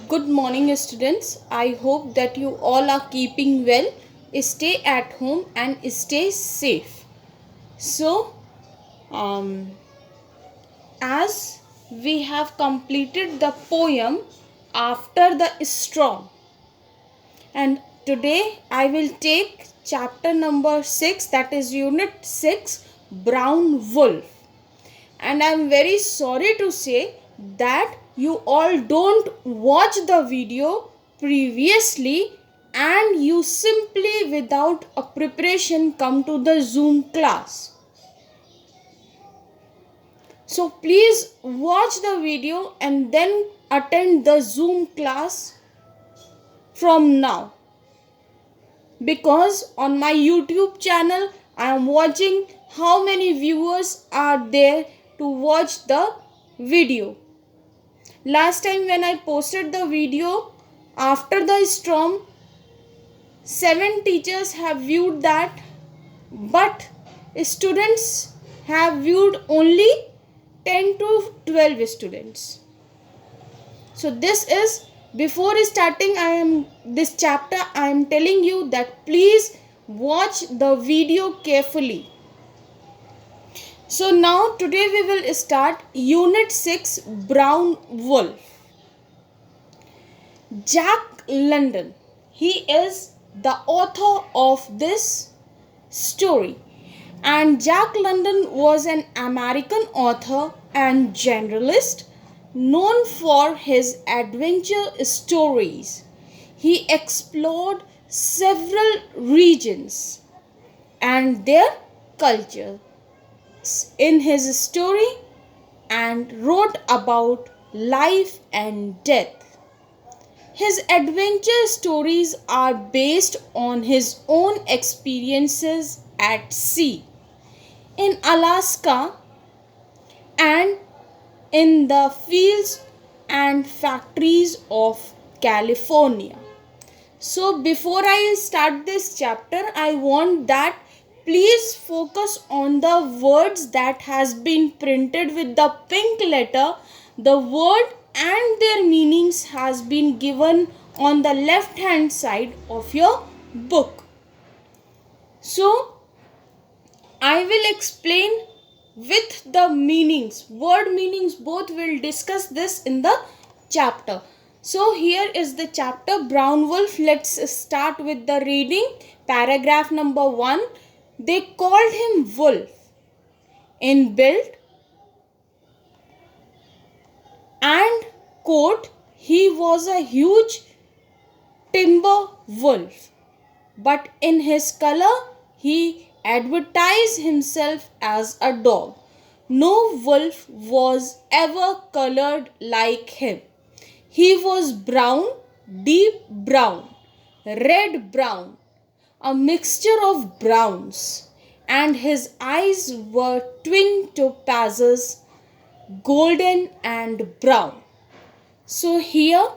Good morning, students. I hope that you all are keeping well. Stay at home and stay safe. So, um, as we have completed the poem After the Storm, and today I will take chapter number 6, that is Unit 6, Brown Wolf. And I'm very sorry to say that you all don't watch the video previously and you simply without a preparation come to the Zoom class. So please watch the video and then attend the Zoom class from now, because on my YouTube channel I am watching how many viewers are there to watch the video. Last time when I posted the video after the storm, 7 teachers have viewed that, but students have viewed only 10 to 12 students. So this is, before starting this chapter, I am telling you that please watch the video carefully. So now today we will start Unit 6, Brown Wolf. Jack London, he is the author of this story, and Jack London was an American author and generalist known for his adventure stories. He explored several regions and their culture in his story and wrote about life and death. His adventure stories are based on his own experiences at sea, in Alaska, and in the fields and factories of California. So before I start this chapter, I want that please focus on the words that has been printed with the pink letter. The word and their meanings has been given on the left hand side of your book. So I will explain with the meanings, word meanings both. Will discuss this in the chapter. So here is the chapter Brown Wolf. Let's start with the reading. Paragraph number 1. They called him Wolf. In build and coat, he was a huge timber wolf, but in his color he advertised himself as a dog. No wolf was ever colored like him. He was brown, deep brown, red brown, a mixture of browns, and his eyes were twin topazes, golden and brown. So here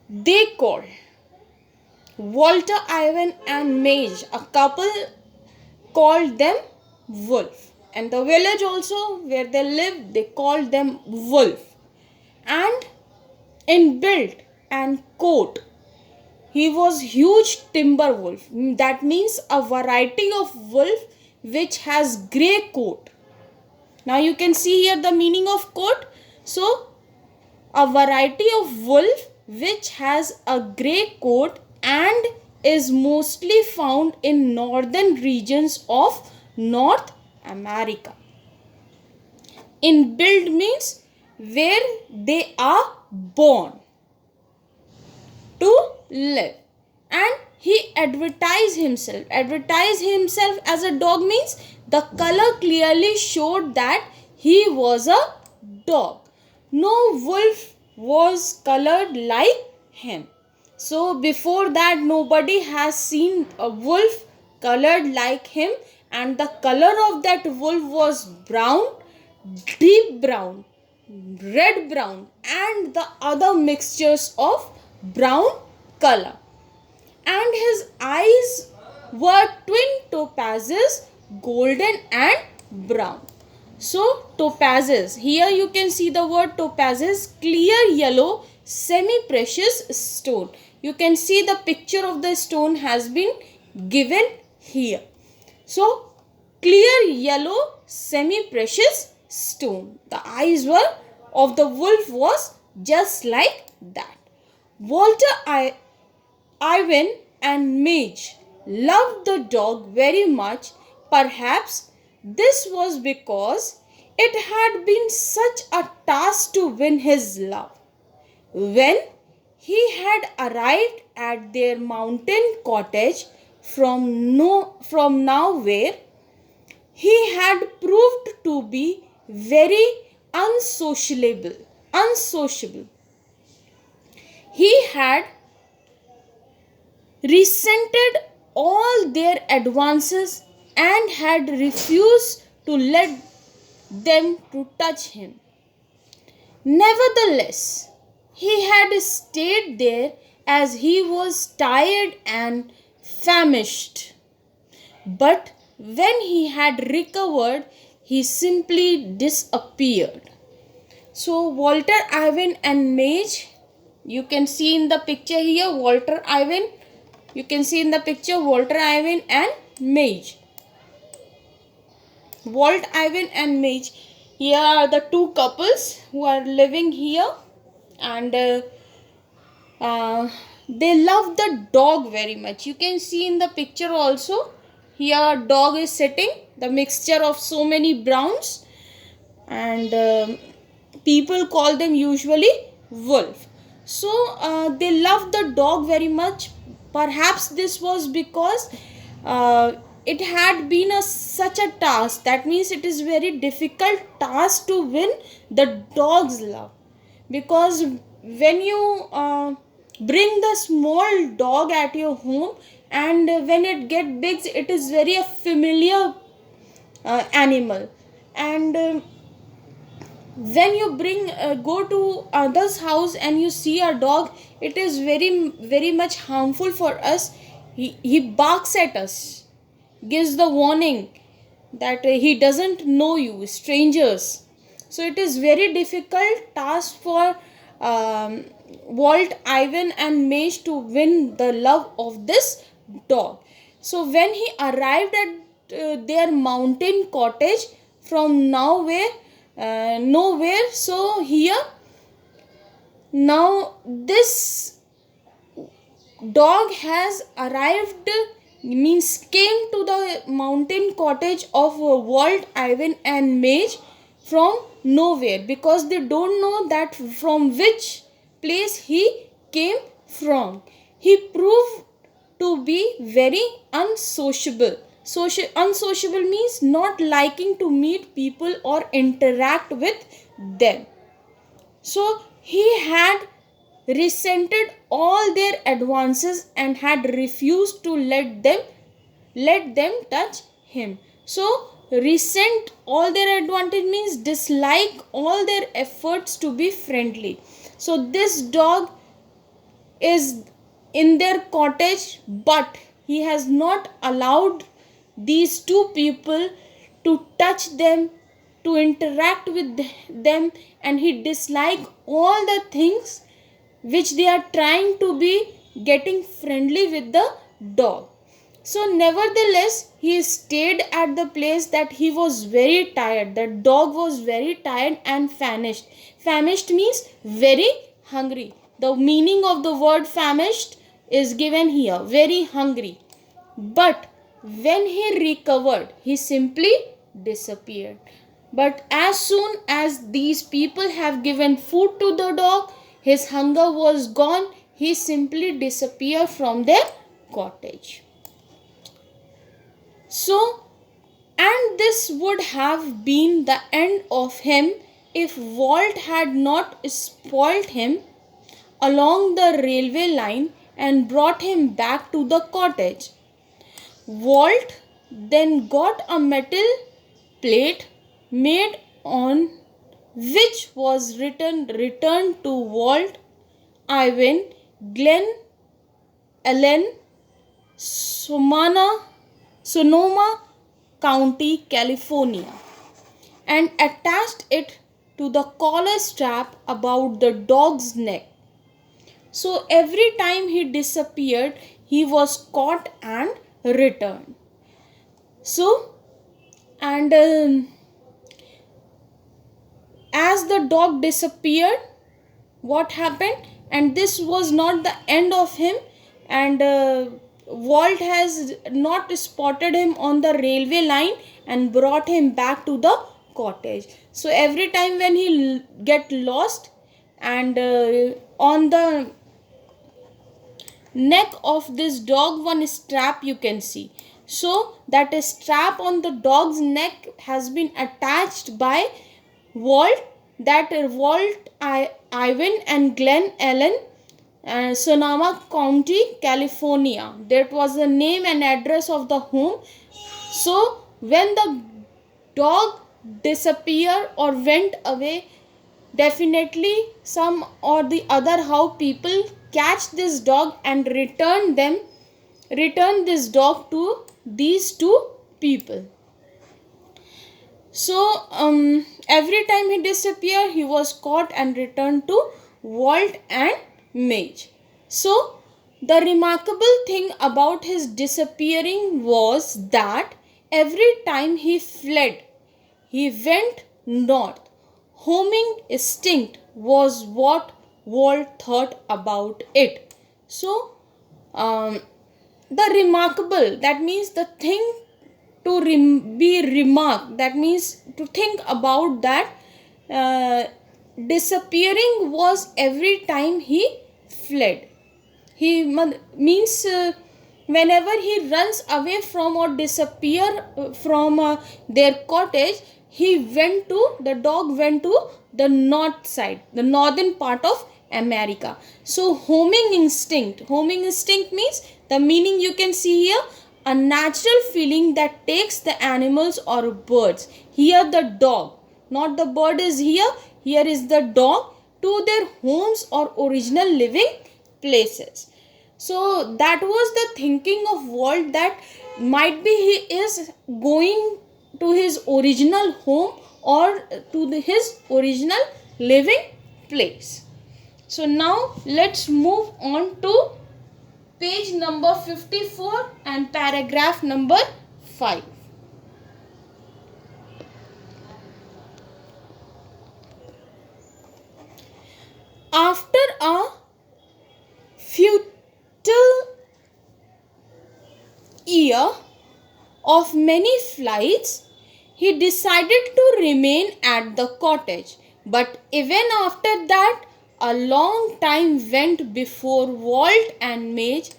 they called Walter, Ivan and Madge, a couple, called them Wolf, and the village also where they lived, they called them Wolf. And in build and coat, he was huge timber wolf. That means a variety of wolf which has grey coat. Now you can see here the meaning of coat. So a variety of wolf which has a grey coat and is mostly found in northern regions of North America. In build means where they are born to live. And he advertised himself as a dog means the color clearly showed that he was a dog. No wolf was colored like him. So before that nobody has seen a wolf colored like him, and the color of that wolf was brown, deep brown, red brown and the other mixtures of brown color. And his eyes were twin topazes, golden and brown. So topazes, here you can see the word topazes, clear yellow semi precious stone. You can see the picture of the stone has been given here. So clear yellow semi precious stone. The eyes were of the wolf was just like that. Walter Ivan and Madge loved the dog very much. Perhaps this was because it had been such a task to win his love. When he had arrived at their mountain cottage from nowhere, he had proved to be very unsociable. He had resented all their advances and had refused to let them to touch him. Nevertheless, he had stayed there as he was tired and famished. But when he had recovered, he simply disappeared. So Walter Ivan and Madge, you can see in the picture here, Walter Ivan and Madge. Walt Ivan and Madge, here are the two couples who are living here, and they love the dog very much. You can see in the picture also, here dog is sitting, the mixture of so many browns, and people call them usually wolf. So they love the dog very much. Perhaps this was because it had been such a task. That means it is very difficult task to win the dog's love, because when you bring the small dog at your home, and when it get big, it is very a familiar animal, and when you go to others house and you see a dog, it is very much harmful for us. He barks at us, gives the warning that he doesn't know you, strangers. So it is very difficult task for Walt Ivan and Madge to win the love of this dog. So when he arrived at their mountain cottage from nowhere, so here now this dog has arrived, means came to the mountain cottage of Walt Ivan and Madge from nowhere, because they don't know that from which place he came from. He proved to be very unsociable. Unsociable means not liking to meet people or interact with them. So he had resented all their advances and had refused to let them touch him. So resent all their advantage means dislike all their efforts to be friendly. So this dog is in their cottage, but he has not allowed these two people to touch them, to interact with them, and he dislikes all the things which they are trying to be getting friendly with the dog. So nevertheless, he stayed at the place that he was very tired. The dog was very tired and famished. Famished means very hungry. The meaning of the word famished is given here, very hungry. But when he recovered, he simply disappeared. But as soon as these people have given food to the dog, his hunger was gone. He simply disappeared from their cottage. So, and this would have been the end of him if Walt had not spoiled him along the railway line and brought him back to the cottage. Walt then got a metal plate made on which was written, "Return to Walt Ivan, Glen Ellen, Sonoma County, California." and attached it to the collar strap about the dog's neck. So every time he disappeared, he was caught and returned. So, and as the dog disappeared, what happened? And this was not the end of him, and Walt has not spotted him on the railway line and brought him back to the cottage. So every time when he get lost, and on the neck of this dog one strap you can see. So that strap on the dog's neck has been attached by Walt, that Walt Ivan and Glen Ellen, Sonoma County, California. That was the name and address of the home. So when the dog disappeared or went away, definitely some or the other how people catch this dog and return this dog to these two people. So every time he disappeared, he was caught and returned to Walt and Madge. So the remarkable thing about his disappearing was that every time he fled, he went north. Homing instinct was what Walt thought about it. So the remarkable, that means the thing to be remarked, that means to think about that disappearing was every time he fled. He means whenever he runs away from or disappear from their cottage, the dog went to the north side, the northern part of America. So homing instinct means, the meaning you can see here, a natural feeling that takes the animals or birds, here the dog, not the bird is here is the dog, to their homes or original living places. So that was the thinking of Walt, that might be he is going to his original home or to his original living place. So now let's move on to page number 54 and paragraph number 5. After a futile year of many flights, he decided to remain at the cottage. But even after that, a long time went before Walt and Madge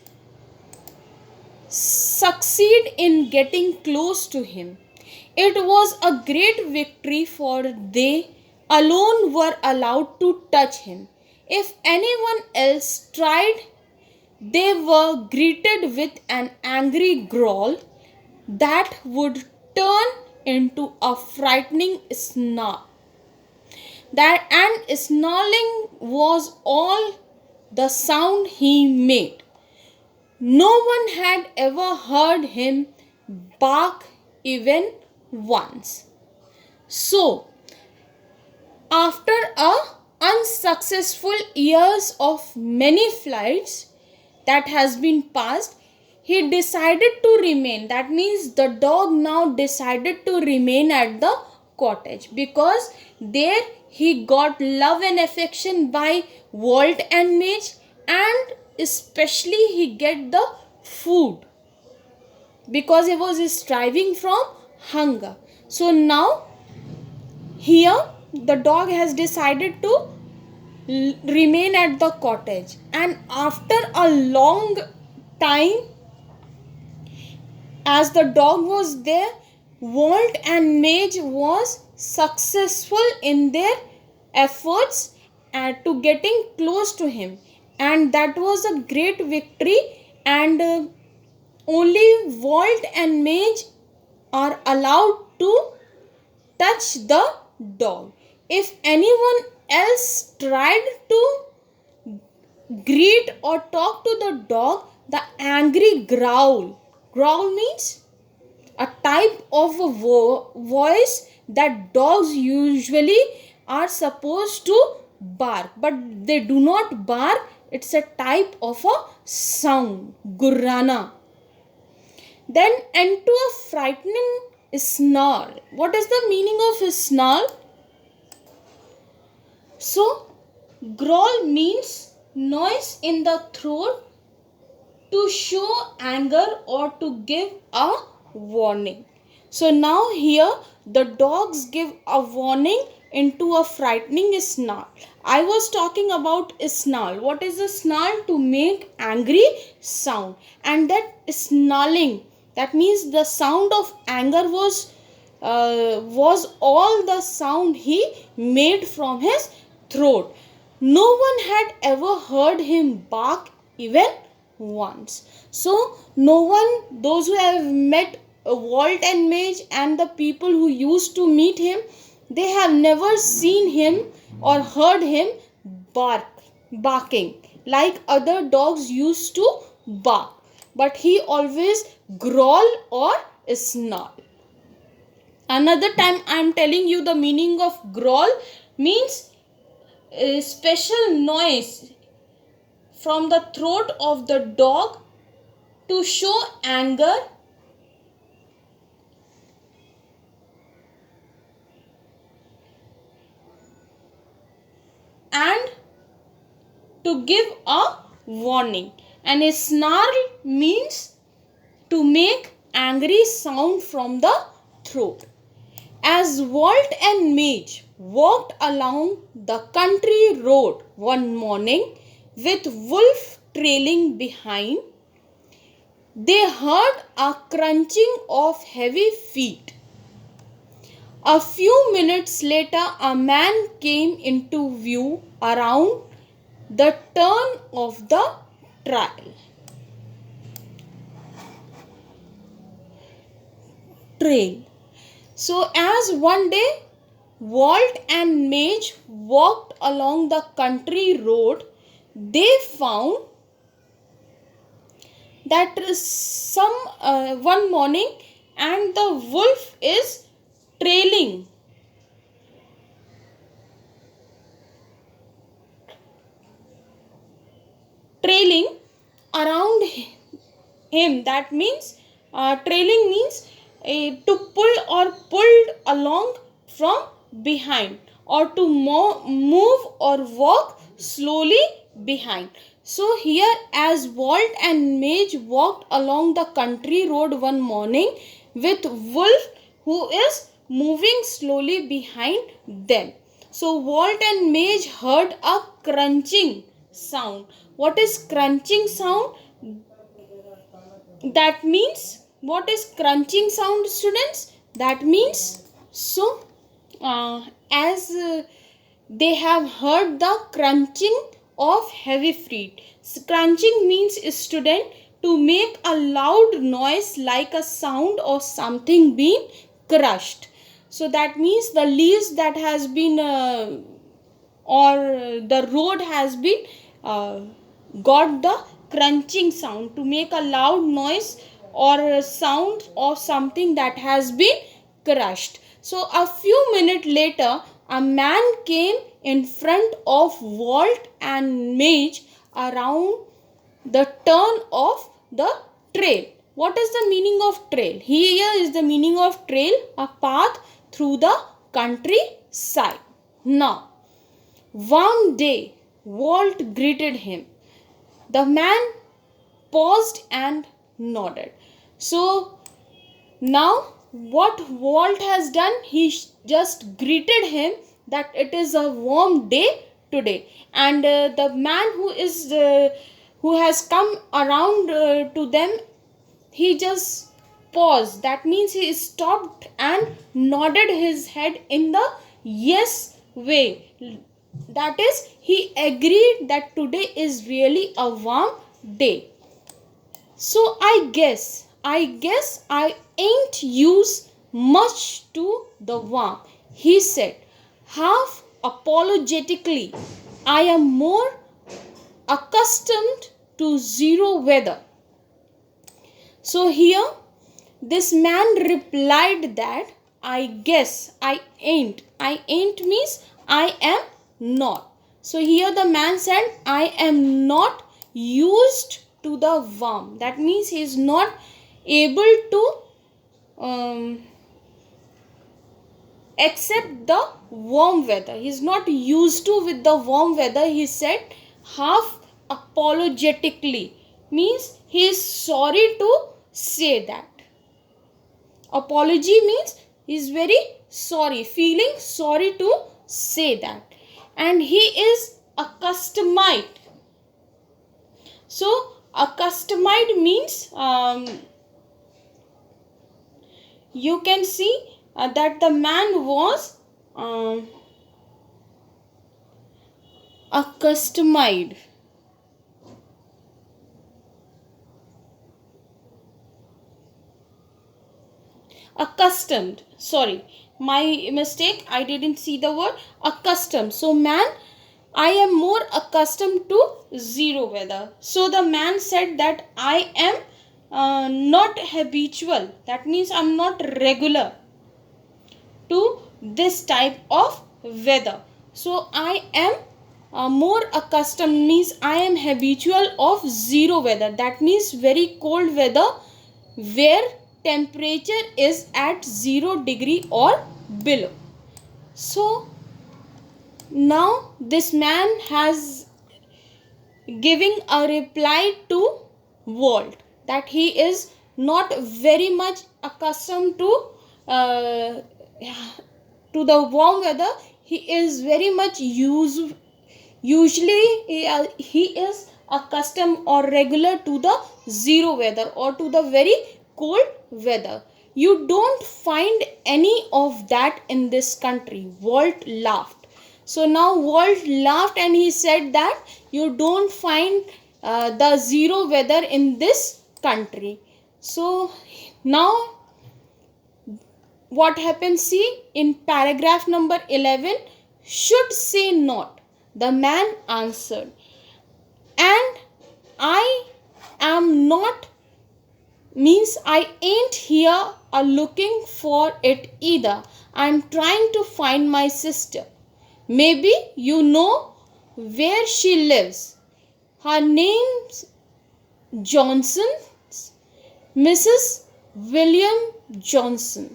succeed in getting close to him. It was a great victory, for they alone were allowed to touch him. If anyone else tried, they were greeted with an angry growl that would turn into a frightening snarl. And snarling was all the sound he made. No one had ever heard him bark even once. So, after a unsuccessful years of many flights that has been passed, he decided to remain. That means the dog now decided to remain at the cottage, because there he got love and affection by Walt and Madge, and especially he get the food, because he was striving from hunger. So now here the dog has decided to remain at the cottage, and after a long time, as the dog was there, Walt and Madge was successful in their efforts to getting close to him, and that was a great victory. And only Walt and Madge are allowed to touch the dog. If anyone else tried to greet or talk to the dog, the angry growl means a type of a voice that dogs usually are supposed to bark, but they do not bark. It's a type of a sound, gurrana. Then into a frightening snarl. What is the meaning of a snarl? So, growl means noise in the throat to show anger or to give a warning. So now here the dogs give a warning into a frightening snarl. I was talking about a snarl. What is a snarl? To make angry sound. And that snarling, that means the sound of anger was all the sound he made from his throat. No one had ever heard him bark even once. So no one, those who have met Walt and Mage and the people who used to meet him, they have never seen him or heard him barking like other dogs used to bark, but he always growl or snarl. Another time I am telling you the meaning of growl means a special noise from the throat of the dog to show anger and to give a warning. And a snarl means to make angry sound from the throat. As Walt and Mage walked along the country road one morning with Wolf trailing behind, they heard a crunching of heavy feet. A few minutes later, a man came into view around the turn of the trail. So, as one day Walt and Mage walked along the country road, they found that one morning and the wolf is trailing around him. That means trailing means to pull or pulled along from behind, or to move or walk slowly behind. So here, as Walt and Mage walked along the country road one morning with Wolf who is moving slowly behind them. So Walt and Mage heard a crunching sound. What is crunching sound? That means, what is crunching sound, students? That means, so as they have heard the crunching of heavy feet. Crunching means, student, to make a loud noise like a sound of something being crushed. So that means the leaves that has been or the road has been got the crunching sound, to make a loud noise or a sound of something that has been crushed. So a few minutes later, a man came in front of Walt and Mage around the turn of the trail. What is the meaning of trail? Here is the meaning of trail, a path through the countryside. Now, one day, Walt greeted him. The man paused and nodded. So, now what Walt has done, he just greeted him that it is a warm day today. And the man who has come around to them, he just paused. That means he stopped and nodded his head in the yes way. That is, he agreed that today is really a warm day. So I guess I ain't used much to the warm, he said, half apologetically. I am more accustomed to zero weather. So here This man replied that I guess I ain't. I ain't means I am not. So here the man said I am not used to the warm. That means he is not able to accept the warm weather. He is not used to with the warm weather. He said half apologetically, means he is sorry to say that. Apology means he is very sorry, feeling sorry to say that. And he is accustomed. So accustomed means you can see that the man was accustomed. Accustomed, sorry, my mistake, I didn't see the word accustomed. So man, I am more accustomed to zero weather. So the man said that I am not habitual, that means I'm not regular to this type of weather. So I am more accustomed means I am habitual of zero weather, that means very cold weather where temperature is at 0 degree or below. So now this man has giving a reply to world that he is not very much accustomed uh, to the warm weather. He is very much usually he is accustomed or regular to the zero weather or to the very cold weather. You don't find any of that in this country. Walt laughed. So now Walt laughed and he said that you don't find the zero weather in this country. So now what happens, see in paragraph number 11, should say not, the man answered, and I am not means I ain't here looking for it either. I'm trying to find my sister. Maybe you know where she lives. Her name's Johnson, Mrs. William Johnson.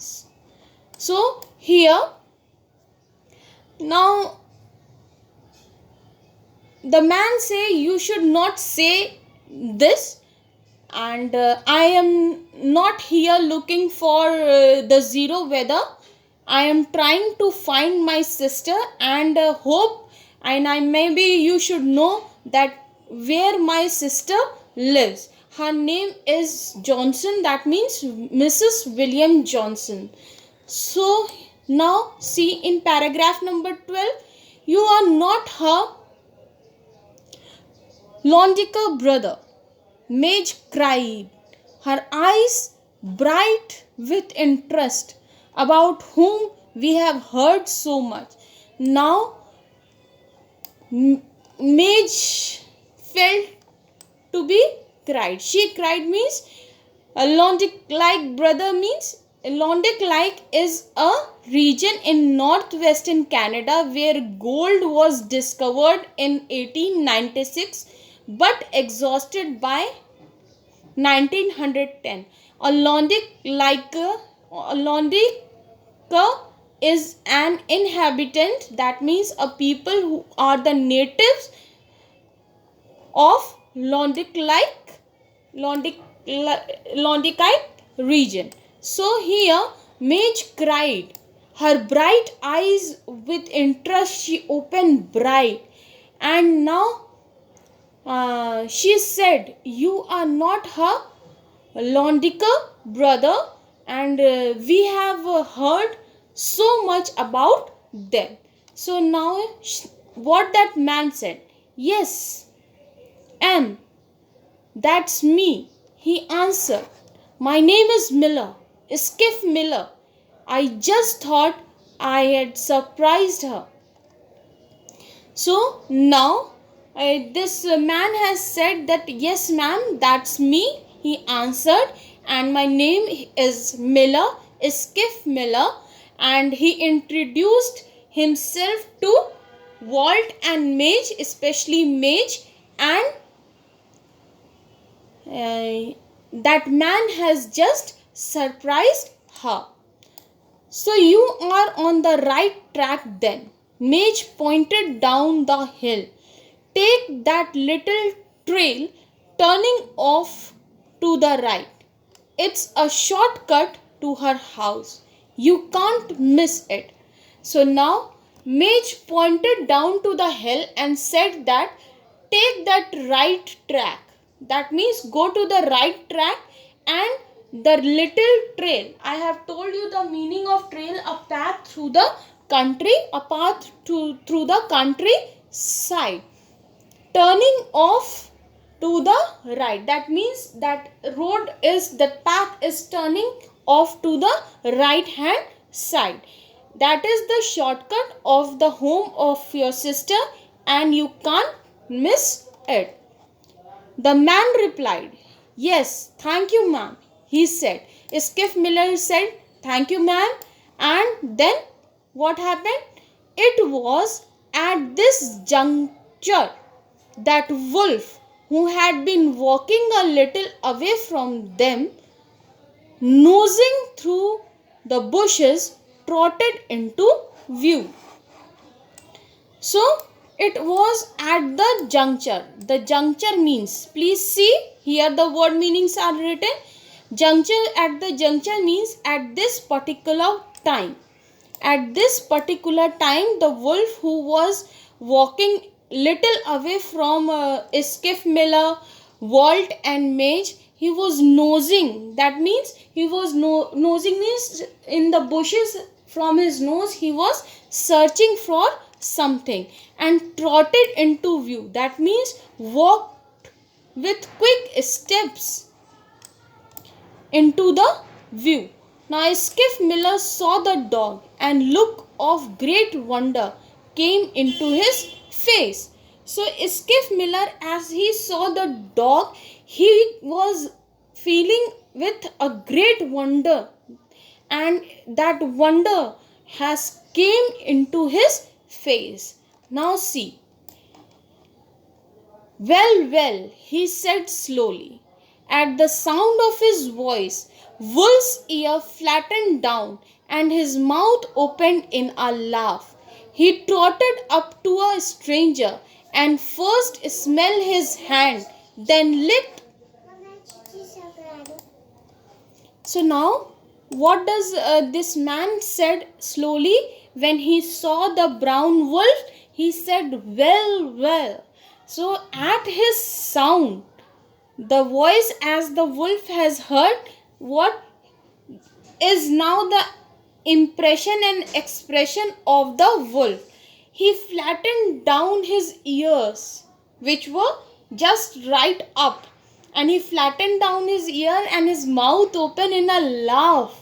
So here now the man say you should not say this, and I am not here looking for the zero weather. I am trying to find my sister and hope, and I maybe you should know that where my sister lives. Her name is Johnson, that means Mrs. William Johnson. So now see in paragraph number 12, you are not her Londiker brother. Madge cried, her eyes bright with interest, about whom we have heard so much. Now Madge felt to be cried. She cried means a Londic-like brother means Londic-like is a region in northwestern Canada where gold was discovered in 1896 but exhausted by 1910. A Londic is an inhabitant, that means a people who are the natives of Londicite region. So here Madge cried, her bright eyes with interest she opened bright, and now she said, you are not her Londiker brother, and we have heard so much about them. So now what that man said, yes, am, that's me, he answered. My name is Miller, Skiff Miller. I just thought I had surprised her. So now this man has said that yes ma'am, that's me, he answered, and my name is Miller, Skiff Miller, and he introduced himself to Walt and Madge, especially Madge, and that man has just surprised her. So you are on the right track then. Madge pointed down the hill. Take that little trail turning off to the right. It's a shortcut to her house. You can't miss it. So now Madge pointed down to the hill and said that take that right track. That means go to the right track and the little trail. I have told you the meaning of trail, a path through the country, a path through the countryside. Turning off to the right. That means that path is turning off to the right hand side. That is the shortcut of the home of your sister and you can't miss it. The man replied, yes, thank you, ma'am, he said. Skiff Miller said, thank you, ma'am. And then what happened? It was at this juncture that wolf, who had been walking a little away from them, nosing through the bushes, trotted into view. So it was at the juncture. The juncture means, please see here the word meanings are written. Juncture, at the juncture means at this particular time. At this particular time, the wolf who was walking little away from Skiff Miller, Walt and Madge, he was nosing. That means he was nosing means in the bushes. From his nose he was searching for something and trotted into view. That means walked with quick steps into the view. Now Skiff Miller saw the dog and look of great wonder came into his face. So Skiff Miller, as he saw the dog, he was feeling with a great wonder, and that wonder has came into his face. Now see. Well, well, he said slowly. At the sound of his voice, Wolf's ear flattened down and his mouth opened in a laugh. He trotted up to a stranger and first smelled his hand, then licked. So now, what does this man said slowly when he saw the brown wolf? He said, well, well. So at his sound, the voice as the wolf has heard, what is now the impression and expression of the wolf? He flattened down his ears, which were just right up, and he flattened down his ear and his mouth open in a laugh,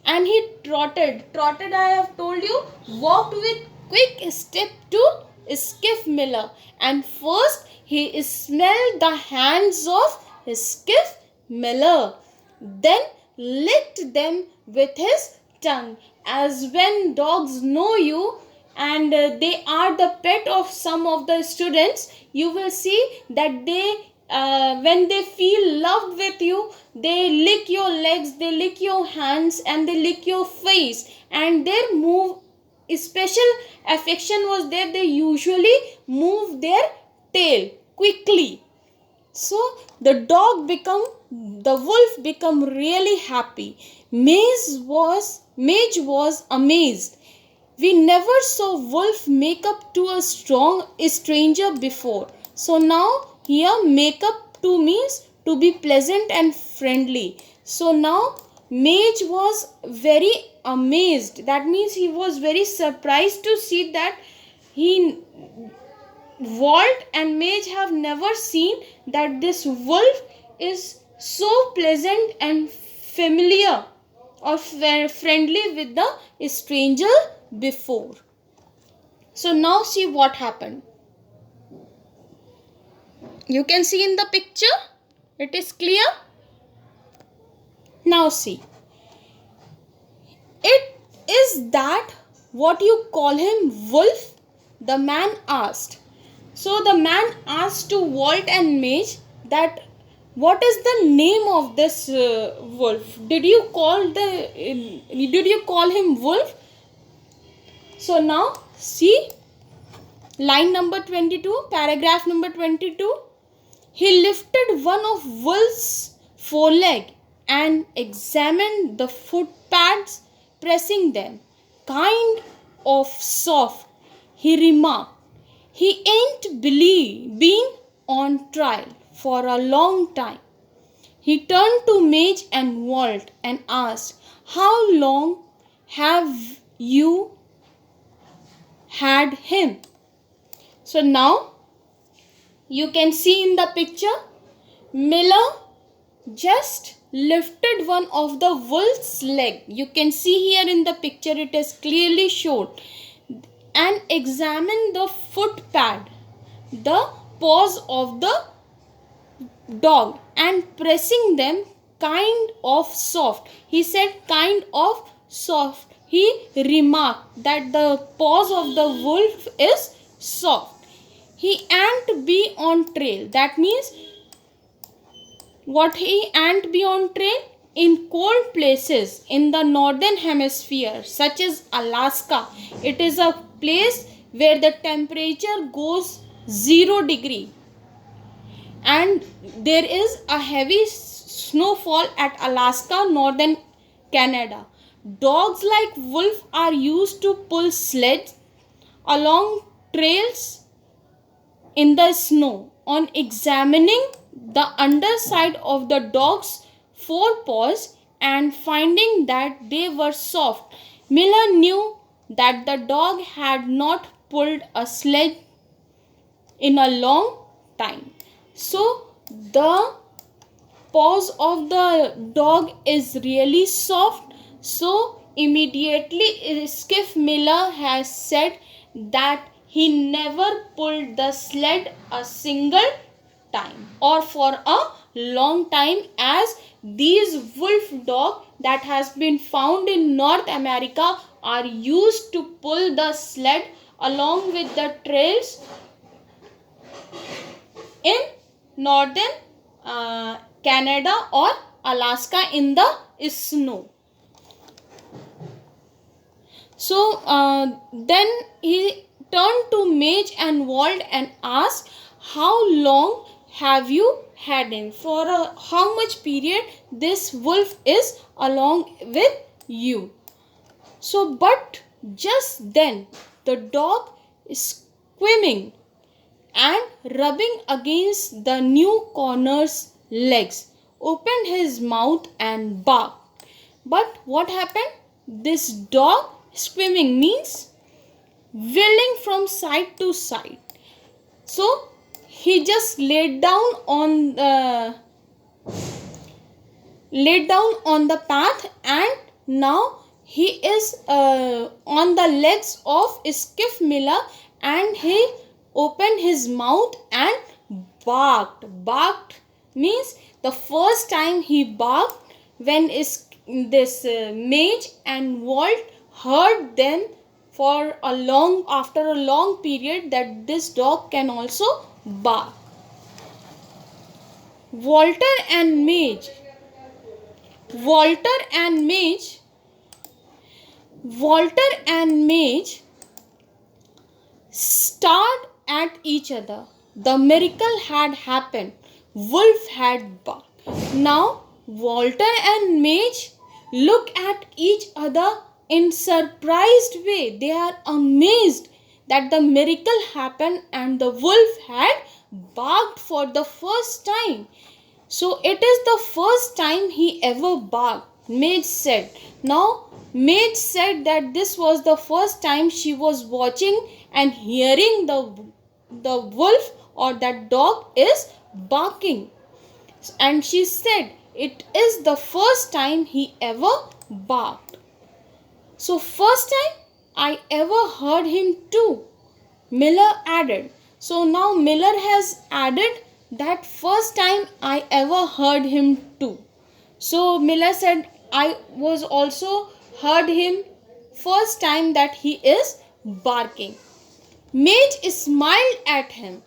and he trotted, I have told you, walked with quick step to Skiff Miller, and first he smelled the hands of Skiff Miller, then licked them with his tongue. As when dogs know you and they are the pet of some of the students, you will see that they when they feel loved with you, they lick your legs, they lick your hands, and they lick your face, and their move special affection was there. They usually move their tail quickly. So the wolf become really happy. Madge was amazed. We never saw wolf make up to a stranger before. So now here make up to means to be pleasant and friendly. So now Madge was very amazed. That means he was very surprised to see that Walt and Madge have never seen that this wolf is so pleasant and familiar or friendly with the stranger before. So now see what happened. You can see in the picture. It is clear. Now see, it is that what you call him wolf? The man asked. So the man asked to Walt and Mage that what is the name of this wolf? Did you call him wolf? So now see line number 22, paragraph number 22. He lifted one of wolf's foreleg and examined the foot pads, pressing them. Kind of soft, he remarked. He ain't been on trial for a long time. He turned to Mage and Walt and asked, how long have you had him? So now you can see in the picture, Miller just lifted one of the wolf's leg. You can see here in the picture, it is clearly shown, and examined the foot pad, the paws of the dog, and pressing them kind of soft. He said kind of soft. He remarked that the paws of the wolf is soft. He ain't be on trail. That means what he ain't be on trail? In cold places in the northern hemisphere such as Alaska, it is a place where the temperature goes 0 degree and there is a heavy snowfall at Alaska, northern Canada. Dogs like wolf are used to pull sleds along trails in the snow. On examining the underside of the dog's forepaws and finding that they were soft, Miller knew that the dog had not pulled a sled in a long time. So the paws of the dog is really soft. So immediately Skiff Miller has said that he never pulled the sled a single time or for a long time, as these wolf dog that has been found in North America are used to pull the sled along with the trails in northern Canada or Alaska in the snow. So then he turned to Mage and Walt and asked, how long have you had him? For how much period this wolf is along with you? So but just then the dog squirming and rubbing against the newcomer's legs opened his mouth and barked. But what happened? This dog swimming means wheeling from side to side. So he just laid down on the path, and now he is on the legs of Skiff Miller, and he opened his mouth and barked. Barked means the first time he barked when this Mage and Walt heard them for after a long period that this dog can also bark. Walter and Mage stared at each other. The miracle had happened. Wolf had barked. Now Walter and Mage look at each other in surprised way. They are amazed that the miracle happened and the wolf had barked for the first time. So it is the first time he ever barked, Mage said. Now Mage said that this was the first time she was watching and hearing the wolf or that dog is barking. And she said it is the first time he ever barked. So first time I ever heard him too, Miller added. So now Miller has added that first time I ever heard him too. So Miller said, I was also heard him first time that he is barking. Madge smiled at him.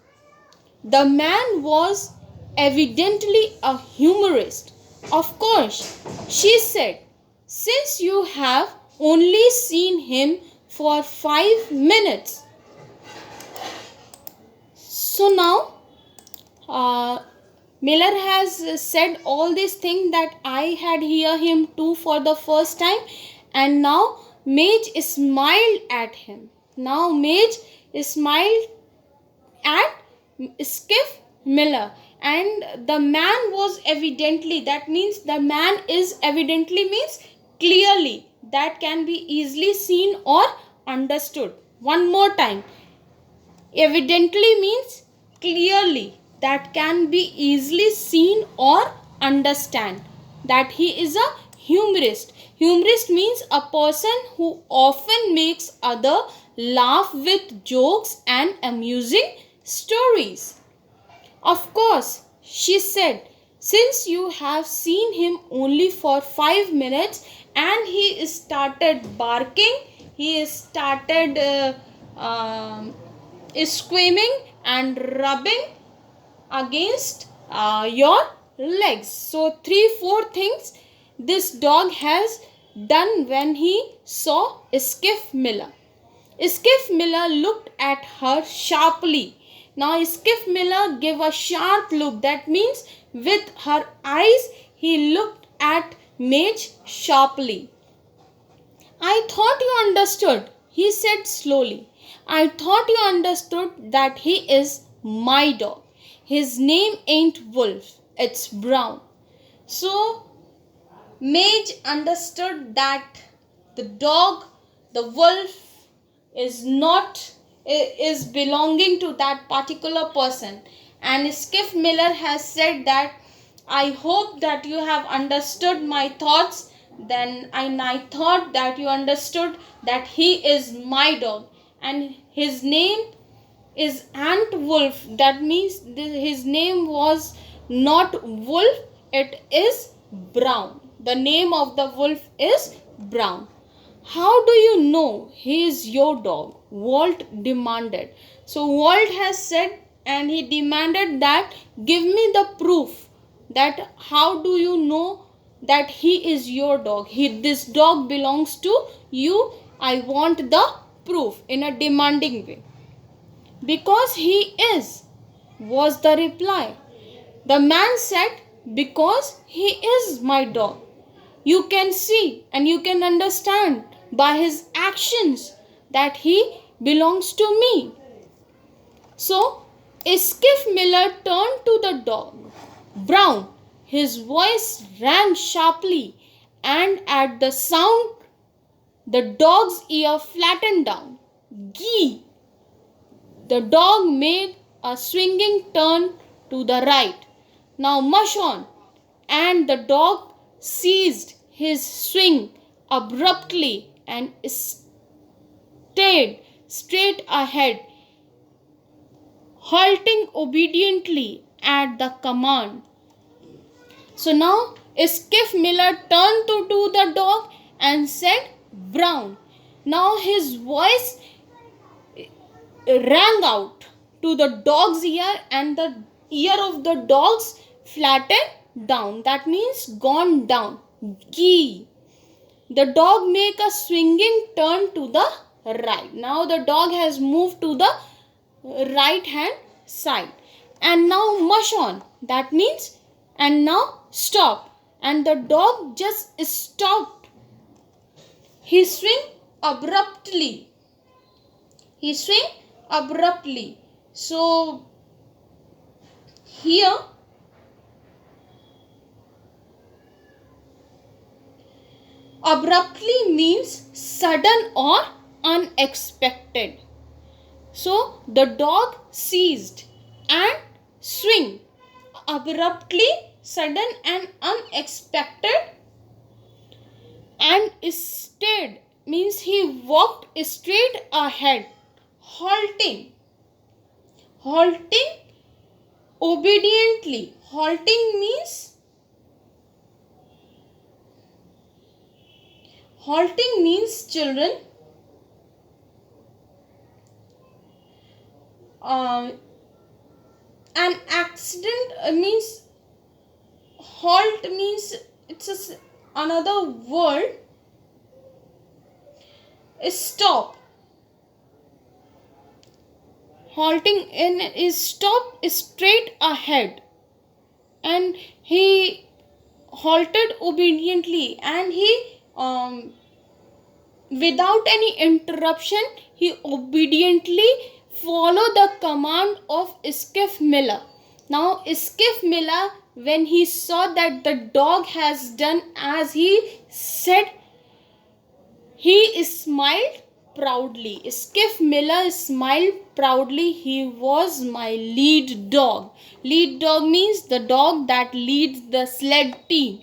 The man was evidently a humorist. Of course, she said, since you have only seen him for 5 minutes. So now, Miller has said all these things that I had hear him too for the first time, and now Madge smiled at him. Now Madge smiled at Skiff Miller, and the man was evidently, that means the man is evidently means clearly, that can be easily seen or understood. One more time, evidently means clearly, that can be easily seen or understand, that he is a humorist. Humorist means a person who often makes other laugh with jokes and amusing stories. Of course, she said, since you have seen him only for 5 minutes and he started barking, he started screaming and rubbing against your legs. So 3-4 things this dog has done when he saw Skiff Miller. Skiff Miller looked at her sharply. Now Skiff Miller gave a sharp look. That means with her eyes he looked at Madge sharply. I thought you understood, he said slowly. I thought you understood that he is my dog. His name ain't Wolf, it's Brown. So Madge understood that the dog, the wolf, is belonging to that particular person. And Skiff Miller has said that I hope that you have understood my thoughts. Then I thought that you understood that he is my dog, and his name is Ant Wolf. That means his name was not Wolf, it is Brown. The name of the wolf is Brown. How do you know he is your dog? Walt demanded. So Walt has said, and he demanded that give me the proof, that how do you know that he is your dog? This dog belongs to you. I want the proof in a demanding way. Because he is, was the reply. The man said, because he is my dog. You can see and you can understand by his actions that he belongs to me. So, Skiff Miller turned to the dog. Brown, his voice rang sharply, and at the sound, the dog's ear flattened down. Gee! The dog made a swinging turn to the right. Now mush on! And the dog ceased his swing abruptly and stayed straight ahead, halting obediently at the command. So now Skiff Miller turned to the dog and said, Brown. Now his voice rang out to the dog's ear, and the ear of the dog's flattened down. That means gone down. Gee. The dog make a swinging turn to the right. Now the dog has moved to the right hand side. And now mush on. That means and now stop. And the dog just stopped. He swing abruptly. He swing abruptly. So here abruptly means sudden or unexpected. So the dog ceased and swing abruptly, sudden and unexpected, and stayed means he walked straight ahead, halting obediently. Halting means halting means, children, an accident means, halt means, it's another word, is stop. Halting in is stop straight ahead, and he halted obediently, and he without any interruption, he obediently followed the command of Skiff Miller. Now Skiff Miller, when he saw that the dog has done as he said, he smiled proudly. Skiff Miller smiled proudly. He was my lead dog. Lead dog means the dog that leads the sled team.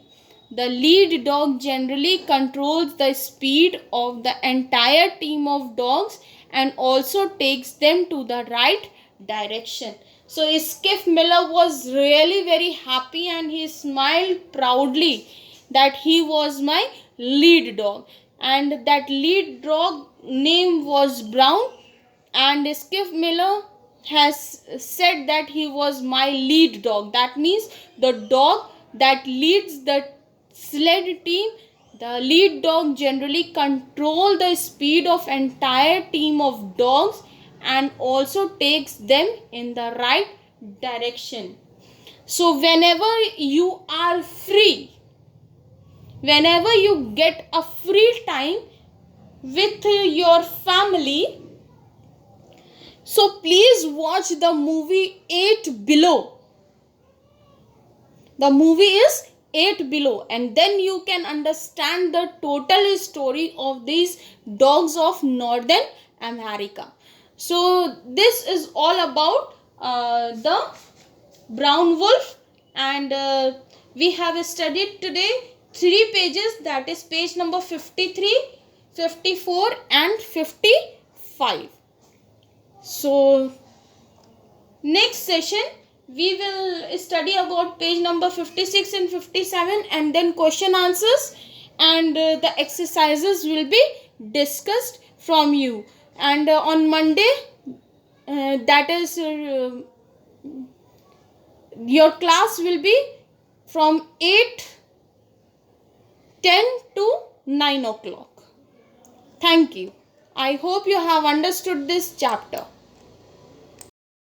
The lead dog generally controls the speed of the entire team of dogs and also takes them to the right direction. So Skiff Miller was really very happy and he smiled proudly that he was my lead dog. And that lead dog name was Brown, and Skiff Miller has said that he was my lead dog. That means the dog that leads the sled team. The lead dog generally control the speed of entire team of dogs and also takes them in the right direction. So whenever you are free, whenever you get a free time with your family, so please watch the movie 8 Below. The movie is 8 Below, and then you can understand the total story of these dogs of Northern America. So this is all about the brown wolf, and we have studied today 3 pages, that is page number 53, 54 and 55. So next session we will study about page number 56 and 57, and then question answers, and the exercises will be discussed from you. And on Monday, that is your class will be from 8:10 to 9 o'clock. Thank you. I hope you have understood this chapter.